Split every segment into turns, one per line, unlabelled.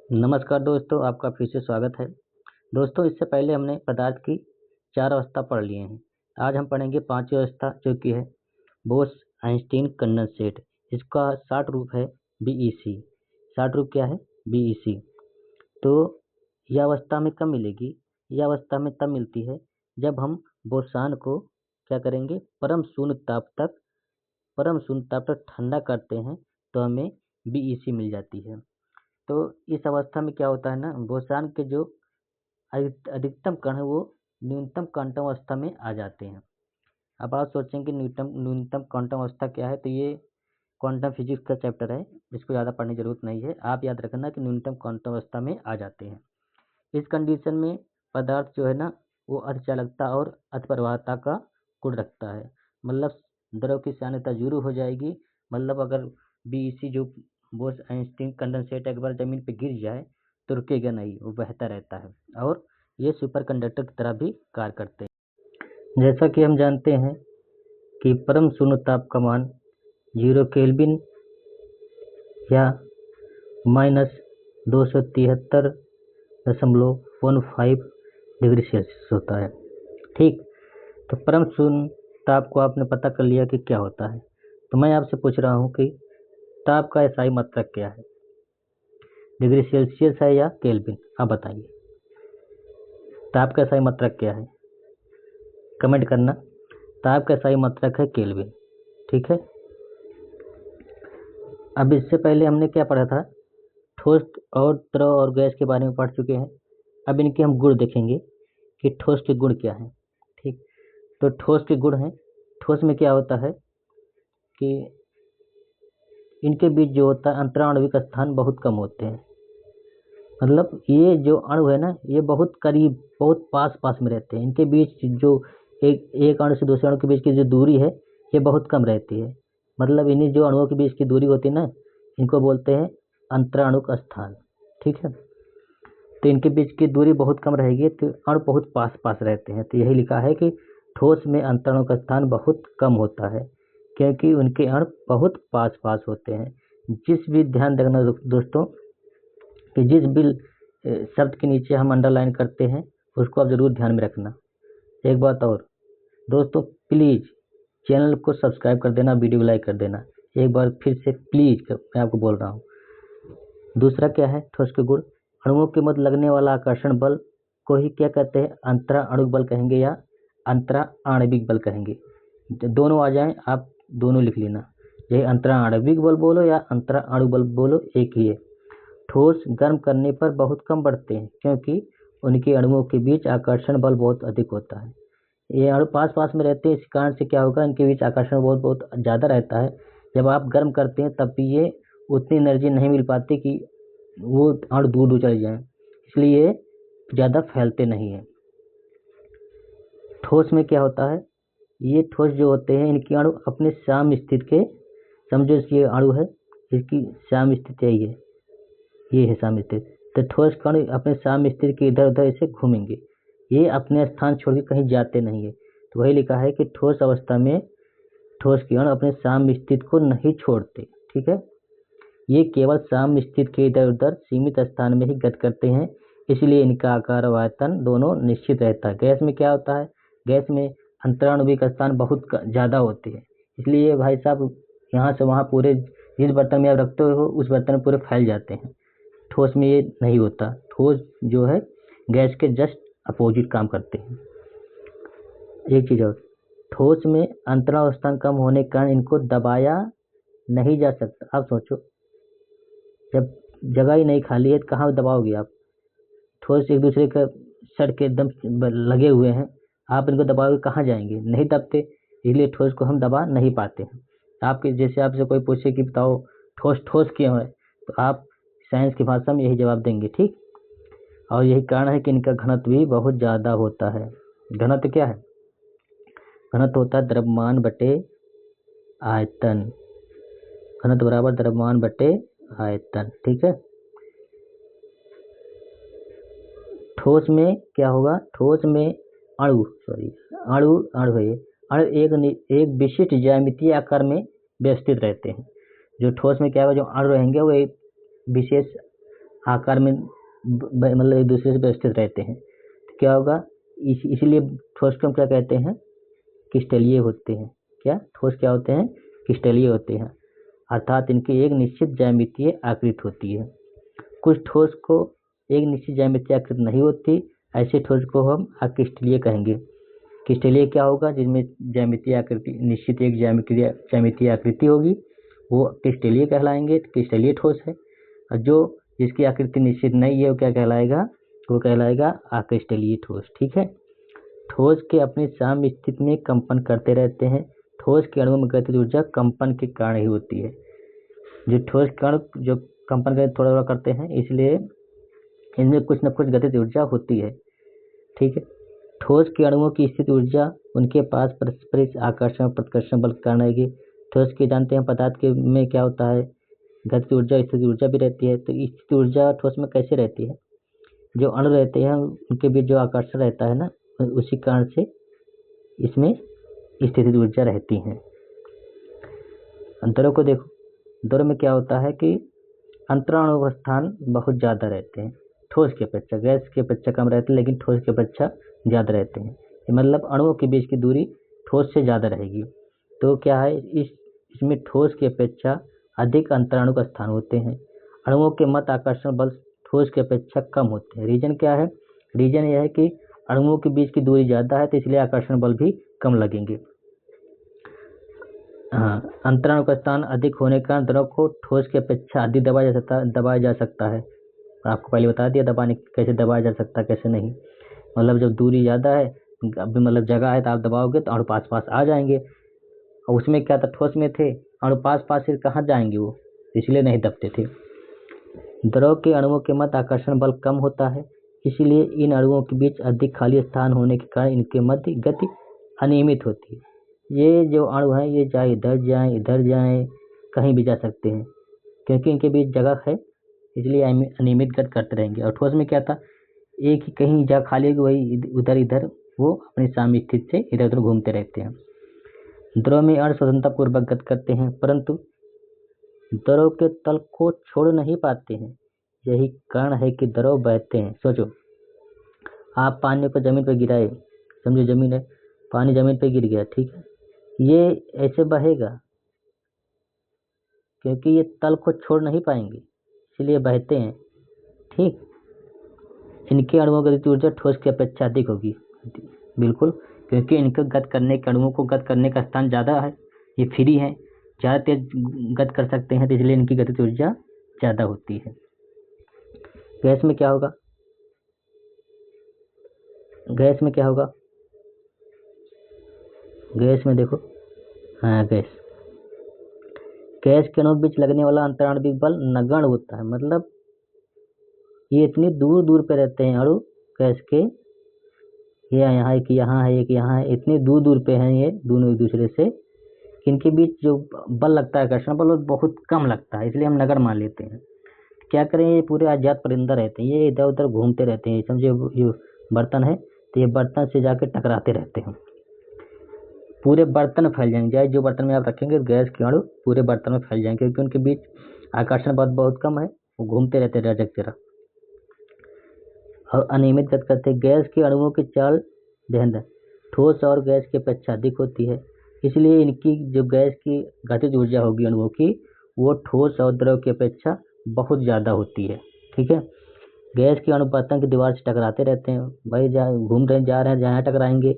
नमस्कार दोस्तों, आपका फिर से स्वागत है। दोस्तों, इससे पहले हमने पदार्थ की 4 अवस्था पढ़ लिए हैं। आज हम पढ़ेंगे 5वीं अवस्था, जो कि है बोस-आइंस्टीन कंडेंसेट। इसका शॉर्ट रूप है बीईसी। शॉर्ट रूप क्या है? बीईसी। तो यह अवस्था हमें कब मिलेगी? यह अवस्था हमें तब मिलती है जब हम बोसान को क्या करेंगे? परम शून्य ताप तक ठंडा करते हैं, तो हमें बीईसी मिल जाती है। तो इस अवस्था में क्या होता है ना, बोसान के जो अधिकतम कण है वो न्यूनतम क्वांटम अवस्था में आ जाते हैं। अब आप सोचेंगे न्यूनतम क्वांटम अवस्था क्या है, तो ये क्वांटम फिजिक्स का चैप्टर है, इसको ज़्यादा पढ़ने की जरूरत नहीं है। आप याद रखना कि न्यूनतम क्वांटम अवस्था में आ जाते हैं। इस कंडीशन में पदार्थ जो है ना, वो अर्धचालकता और अतिप्रवाहता का गुण रखता है। मतलब द्रव की सान्यता जीरो हो जाएगी। मतलब अगर बीईसी जो बोस आइंस्टीन कंडेंसेट एक बार जमीन पे गिर जाए तो रुकेगा नहीं, वो बहता रहता है और ये सुपर कंडक्टर की तरह भी कार्य करते हैं। जैसा कि हम जानते हैं कि परम शून्य ताप का मान 0 केल्विन या -273.15 डिग्री सेल्सियस होता है। ठीक, तो परम शून्य ताप को आपने पता कर लिया कि क्या होता है। तो मैं आपसे पूछ रहा हूँ कि ताप का SI मात्रक क्या है? डिग्री सेल्सियस है या केल्विन? आप बताइए, ताप का SI मात्रक क्या है? कमेंट करना। ताप का SI मात्रक है केल्विन। ठीक है। अब इससे पहले हमने क्या पढ़ा था? ठोस और द्रव और गैस के बारे में पढ़ चुके हैं। अब इनके हम गुण देखेंगे कि ठोस के गुण क्या हैं। ठीक, तो ठोस के गुण हैं, ठोस में क्या होता है कि इनके बीच जो होता है अंतराणविक स्थान बहुत कम होते हैं। मतलब ये जो अणु है ना, ये बहुत करीब, बहुत पास पास में रहते हैं। इनके बीच जो एक अणु से दूसरे अणु के बीच की जो दूरी है, ये बहुत कम रहती है। मतलब इन्हीं जो अणुओं के बीच की दूरी होती है ना, इनको बोलते हैं अंतराणुक स्थान। ठीक है, तो इनके बीच की दूरी बहुत कम रहेगी, तो अणु बहुत पास पास रहते हैं। तो यही लिखा है कि ठोस में अंतराणुक स्थान बहुत कम होता है, क्योंकि उनके अणु बहुत पास पास होते हैं। जिस भी ध्यान रखना दोस्तों कि जिस भी शब्द के नीचे हम अंडरलाइन करते हैं, उसको आप जरूर ध्यान में रखना। एक बात और दोस्तों, प्लीज़ चैनल को सब्सक्राइब कर देना, वीडियो को लाइक कर देना। एक बार फिर से प्लीज़ मैं आपको बोल रहा हूँ। दूसरा क्या है ठोस के गुण? अणुओं के मध्य लगने वाला आकर्षण बल को ही क्या कहते हैं? अंतरा आणविक बल कहेंगे या अंतरा आणविक बल कहेंगे। दोनों आ जाएं, आप दोनों लिख लेना। यही अंतरा आणविक बल बोलो या अंतरा आणविक बल बोलो, एक ही है। ठोस गर्म करने पर बहुत कम बढ़ते हैं, क्योंकि उनके अणुओं के बीच आकर्षण बल बहुत अधिक होता है। ये अणु पास पास में रहते हैं, इस कारण से क्या होगा, इनके बीच आकर्षण बहुत बहुत ज़्यादा रहता है। जब आप गर्म करते हैं तब भी ये उतनी एनर्जी नहीं मिल पाती कि वो अणु दूर दूर चले जाएं, इसलिए ज़्यादा फैलते नहीं हैं। ठोस में क्या होता है, ये ठोस जो होते हैं इनके अणु अपने साम्य स्थिति के, समझो ये अणु है, इसकी साम्य स्थिति यही है, ये है साम्य स्थिति। तो ठोस कण अपने साम्य स्थिति के इधर उधर ऐसे घूमेंगे, ये अपने स्थान छोड़ के कहीं जाते नहीं है। तो वही लिखा है कि ठोस अवस्था में ठोस के अणु अपने साम्य स्थिति को नहीं छोड़ते। ठीक है, ये केवल साम्य स्थिति के इधर उधर सीमित स्थान में ही गति करते हैं, इसलिए इनका आकार और आयतन दोनों निश्चित रहता है। गैस में क्या होता है, गैस में अंतराणुविक स्थान बहुत ज़्यादा होते हैं, इसलिए भाई साहब यहाँ से वहाँ पूरे जिस बर्तन में आप रखते हो उस बर्तन में पूरे फैल जाते हैं। ठोस में ये नहीं होता। ठोस जो है गैस के जस्ट अपोजिट काम करते हैं। एक चीज़ और, ठोस में अंतरावस्थान कम होने के कारण इनको दबाया नहीं जा सकता। आप सोचो, जब जगह ही नहीं खाली है तो कहाँ दबाओगे आप? ठोस एक दूसरे के सर के एकदम लगे हुए हैं, आप इनको दबाओगे कहाँ जाएंगे? नहीं दबते, इसलिए ठोस को हम दबा नहीं पाते हैं। आपके जैसे आपसे कोई पूछे कि बताओ ठोस ठोस क्यों है, तो आप साइंस की भाषा में यही जवाब देंगे। ठीक, और यही कारण है कि इनका घनत्व भी बहुत ज़्यादा होता है। घनत्व क्या है? घनत्व होता है द्रव्यमान बटे आयतन। घनत्व बराबर द्रव्यमान बटे आयतन। ठीक है, ठोस में क्या होगा? ठोस में अणु है ये। अणु एक विशिष्ट ज्यामितीय आकार में व्यवस्थित रहते हैं। जो ठोस में क्या होगा, जो अणु रहेंगे वो एक विशेष आकार में मतलब एक दूसरे से व्यवस्थित रहते हैं, तो क्या होगा, इसीलिए ठोस को हम क्या कहते हैं, क्रिस्टलीय होते हैं। क्या ठोस क्या होते हैं, क्रिस्टलीय होते हैं, अर्थात इनकी एक निश्चित ज्यामितीय आकृति होती है। कुछ ठोस को एक निश्चित ज्यामितीय आकृति नहीं होती, ऐसे ठोस को हम अक्रिस्टलीय कहेंगे। क्रिस्टलीय क्या होगा, जिनमें ज्यामितीय आकृति निश्चित एक ज्यामितीय आकृति होगी, वो क्रिस्टलीय कहलाएंगे, क्रिस्टलीय ठोस है। और जो जिसकी आकृति निश्चित नहीं है वो क्या कहलाएगा, वो कहलाएगा अक्रिस्टलीय ठोस। ठीक है। ठोस के अपनी साम्य स्थिति में कंपन करते रहते हैं। ठोस के अणुओं में गतिज ऊर्जा कंपन के कारण ही होती है। जो ठोस कण जो कंपन कर थोड़ा थोड़ा करते हैं, इसलिए इनमें कुछ न कुछ गतिज ऊर्जा होती है। ठीक है। ठोस के अणुओं की स्थिति ऊर्जा उनके पास परस्पर आकर्षण प्रतिकर्षण बल के कारण आएगी। ठोस के जानते हैं पदार्थ के में क्या होता है, गतिज ऊर्जा स्थिति ऊर्जा भी रहती है। तो स्थिति ऊर्जा ठोस में कैसे रहती है, जो अणु रहते हैं उनके बीच जो आकर्षण रहता है ना, उसी कारण से इसमें स्थिति ऊर्जा रहती है। अंतरों को देखो, अंतरों में क्या होता है कि अंतराणुवस्थान बहुत ज़्यादा रहते हैं ठोस के अपेक्षा। गैस के अपेक्षा कम रहते हैं, लेकिन ठोस के अपेक्षा ज़्यादा रहते हैं। मतलब अणुओं के बीच की दूरी ठोस से ज़्यादा रहेगी। तो क्या है, इसमें ठोस की अपेक्षा अधिक अंतराणु का स्थान होते हैं। अणुओं के मत आकर्षण बल ठोस की अपेक्षा कम होते हैं। रीजन क्या है, रीजन यह है कि अणुओं के बीच की दूरी ज़्यादा है, तो इसलिए आकर्षण बल भी कम लगेंगे। हाँ, अंतराणु का स्थान अधिक होने का द्रव को ठोस की अपेक्षा अधिक दबाया जा सकता है। आपको पहले बता दिया कैसे दबाया जा सकता है, कैसे नहीं। मतलब जब दूरी ज़्यादा है, अभी मतलब जगह है, तो आप दबाओगे तो अणु पास पास आ जाएंगे। और उसमें क्या था, ठोस में थे, अणु पास पास से कहाँ जाएंगे वो, इसलिए नहीं दबते थे। द्रव के अणुओं के मध्य आकर्षण बल कम होता है, इसलिए इन अणुओं के बीच अधिक खाली स्थान होने के कारण इनके मध्य गति अनियमित होती है। ये जो अणु हैं, ये चाहे इधर जाएं, कहीं भी जा सकते हैं, क्योंकि इनके बीच जगह है, इसलिए अनियमित गति करते रहेंगे। और ठोस में क्या था, एक ही कहीं जगह खाली है, वही उधर इधर वो अपनी साम्य स्थिति से इधर उधर घूमते रहते हैं। द्रव में अण स्वतंत्रता पूर्वक गति करते हैं, परंतु द्रव के तल को छोड़ नहीं पाते हैं। यही कारण है कि द्रव बहते हैं। सोचो, आप पानी को जमीन पर गिराए, समझो जमीन है, पानी जमीन पर गिर गया, ठीक है, ये ऐसे बहेगा क्योंकि ये तल को छोड़ नहीं पाएंगे, इसलिए बहते हैं। ठीक, इनके अणुओं की गतिज ऊर्जा ठोस की अपेक्षा अधिक होगी, बिल्कुल, क्योंकि इनके गति करने के अणुओं को गति करने का स्थान ज़्यादा है, ये फ्री है, ज़्यादा तेज गति कर सकते हैं, तो इसलिए इनकी गतिज ऊर्जा ज़्यादा होती है। गैस में क्या होगा, गैस में क्या होगा, गैस में देखो, हाँ गैस के अणुओं के बीच लगने वाला अंतराण्विक बल नगण्य होता है। मतलब ये इतनी दूर दूर पे रहते हैं अणु गैस के, ये यहाँ एक यहाँ है, एक यहाँ है, इतनी दूर दूर पे हैं ये दोनों एक दूसरे से, इनके बीच जो बल लगता है, आकर्षण बल, वो बहुत कम लगता है, इसलिए हम नगण्य मान लेते हैं। क्या करें, ये पूरे आजाद परिंदा रहते हैं, ये इधर उधर घूमते रहते हैं। समझो जो बर्तन है, तो ये बर्तन से जाके टकराते रहते हैं, पूरे बर्तन फैल जाएंगे। चाहे जो बर्तन में आप रखेंगे गैस के अणु पूरे बर्तन में फैल जाएंगे, क्योंकि उनके बीच आकर्षण बल बहुत कम है, वो घूमते रहते हैं रजक तरह और अनियमित गति करते हैं। गैस के अणुओं की चाल ध्यान दें, ठोस और गैस की अपेक्षा अधिक होती है, इसलिए इनकी जो गैस की गतिज ऊर्जा होगी अणुओं की, वो ठोस और द्रव की अपेक्षा बहुत ज़्यादा होती है। ठीक है। गैस के अणु बर्तन की दीवार से टकराते रहते हैं, भाई घूम रहे जा रहे हैं, जहाँ टकराएंगे,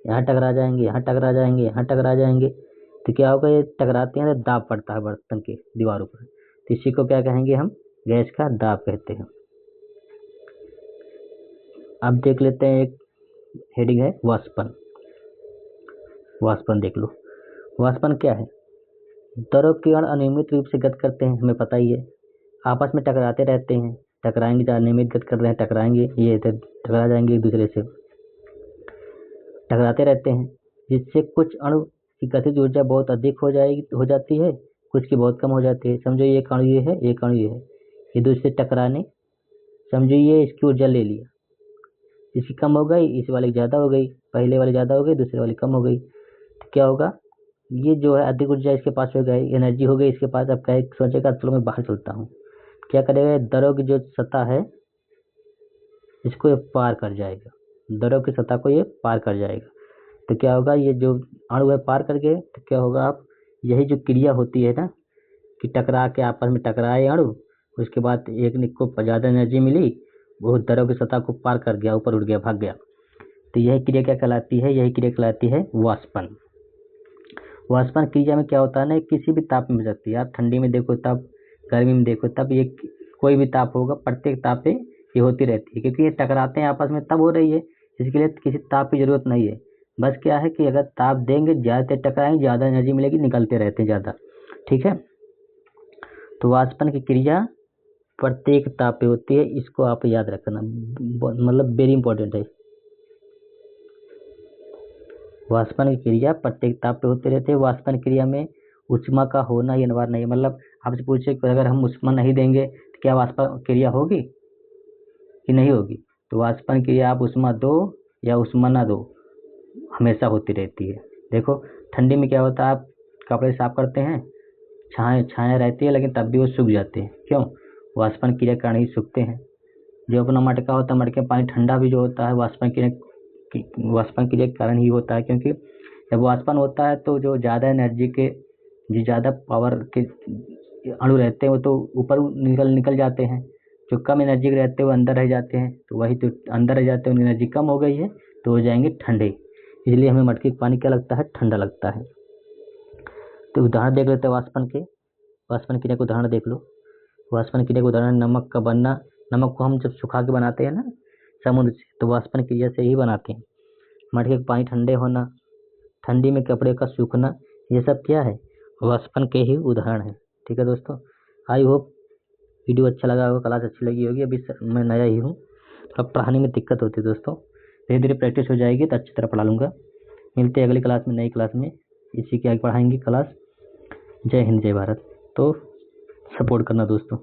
यहाँ टकरा जाएंगे, यहाँ टकरा जाएंगे, यहाँ टकरा जाएंगे, तो क्या होगा, ये टकराते हैं तो दाब पड़ता है बर्तन के दीवारों पर, तो इसी को क्या कहेंगे हम, गैस का दाब कहते हैं। अब देख लेते हैं, एक हेडिंग है वाष्पन। वाष्पन देख लो, वाष्पन क्या है, द्रव के अणु अनियमित रूप से गति करते हैं, हमें पता ही है, आपस में टकराते रहते हैं, टकराएंगे, जहाँ अनियमित गति कर रहे हैं टकराएंगे, ये इधर टकरा जाएंगे एक दूसरे से, टकराते रहते हैं, जिससे कुछ अणु की गतिज ऊर्जा बहुत अधिक हो जाती है, कुछ की बहुत कम हो जाती है। समझो ये अणु ये है, एक अणु ये है, ये दूसरे टकराने, समझो ये इसकी ऊर्जा ले लिया, इसकी कम हो गई, इस वाले की ज़्यादा हो गई, पहले वाली ज़्यादा हो गई, दूसरे वाली कम हो गई, तो क्या होगा, ये जो है अधिक ऊर्जा इसके पास हो गई, एनर्जी हो गई इसके पास। अब क्या सोचेगा, चलो मैं बाहर चलता हूँ, क्या करेगा, दरों की जो सतह है इसको ये पार कर जाएगा, दरों की सतह को ये पार कर जाएगा। तो क्या होगा, ये जो अणु है पार कर गए तो क्या होगा, आप यही जो क्रिया होती है ना कि टकरा के आपस में टकराए अणु, उसके बाद एक को ज़्यादा एनर्जी मिली, वो दरों की सतह को पार कर गया, ऊपर उठ गया, भाग गया। तो यही क्रिया क्या कहलाती है, यही क्रिया कहलाती है वाष्पन। वाष्पन क्रिया में क्या होता है ना, किसी भी ताप में हो सकती है, आप ठंडी में देखो तब, गर्मी में देखो तब, ये कोई भी ताप होगा, प्रत्येक ताप पे ये होती रहती है, क्योंकि ये टकराते हैं आपस में तब हो रही है, इसके लिए किसी ताप की जरूरत नहीं है। बस क्या है कि अगर ताप देंगे, ज़्यादा टकराएंगे, ज़्यादा एनर्जी मिलेगी, निकलते रहते हैं ज़्यादा। ठीक है, तो वाष्पन की क्रिया प्रत्येक ताप पे होती है, इसको आप याद रखना, मतलब वेरी इंपॉर्टेंट है। वाष्पन की क्रिया प्रत्येक ताप पे होते रहते हैं। वाष्पन क्रिया में ऊष्मा का होना ही अनिवार्य नहीं है, मतलब आपसे पूछे कि अगर हम ऊष्मा नहीं देंगे तो क्या वाष्पन क्रिया होगी कि नहीं होगी। तो वाष्पन क्रिया आप ऊष्मा दो या ऊष्मा ना दो, हमेशा होती रहती है। देखो ठंडी में क्या होता है, आप कपड़े साफ करते हैं, छाया रहती है, लेकिन तब भी वो सूख जाते हैं, क्यों, वाष्पन क्रिया के कारण ही सूखते हैं। जो अपना मटका होता है, मटके में पानी ठंडा भी जो होता है वाष्पन क्रिया के कारण ही होता है, क्योंकि जब वाष्पन होता है तो जो ज़्यादा एनर्जी के, जो ज़्यादा पावर के अणु रहते हैं वो तो ऊपर निकल जाते हैं, जो कम एनर्जी के रहते हैं वो अंदर रह जाते हैं, तो वही तो अंदर रह जाते हैं, उनकी एनर्जी कम हो गई है तो हो जाएंगे ठंडे, इसलिए हमें मटके का पानी क्या लगता है, ठंडा लगता है। तो उदाहरण देख लेते हैं वाष्पन के, वाष्पन क्रिया का उदाहरण देख लो। वाष्पन क्रिया का उदाहरण नमक का बनना, नमक को हम जब सुखा के बनाते हैं ना समुद्र से, तो वाष्पन क्रिया से ही बनाते हैं। मटके का पानी ठंडे होना, ठंडी में कपड़े का सूखना, ये सब क्या है, वाष्पन के ही उदाहरण है। ठीक है दोस्तों, आई होप वीडियो अच्छा लगा होगा, क्लास अच्छी लगी होगी। अभी मैं नया ही हूँ, थोड़ा पढ़ाने में दिक्कत होती है दोस्तों, धीरे धीरे प्रैक्टिस हो जाएगी तो अच्छी तरह पढ़ा लूँगा। मिलते हैं अगली क्लास में, नई क्लास में, इसी के आगे पढ़ाएंगे क्लास। जय हिंद, जय भारत। तो सपोर्ट करना दोस्तों।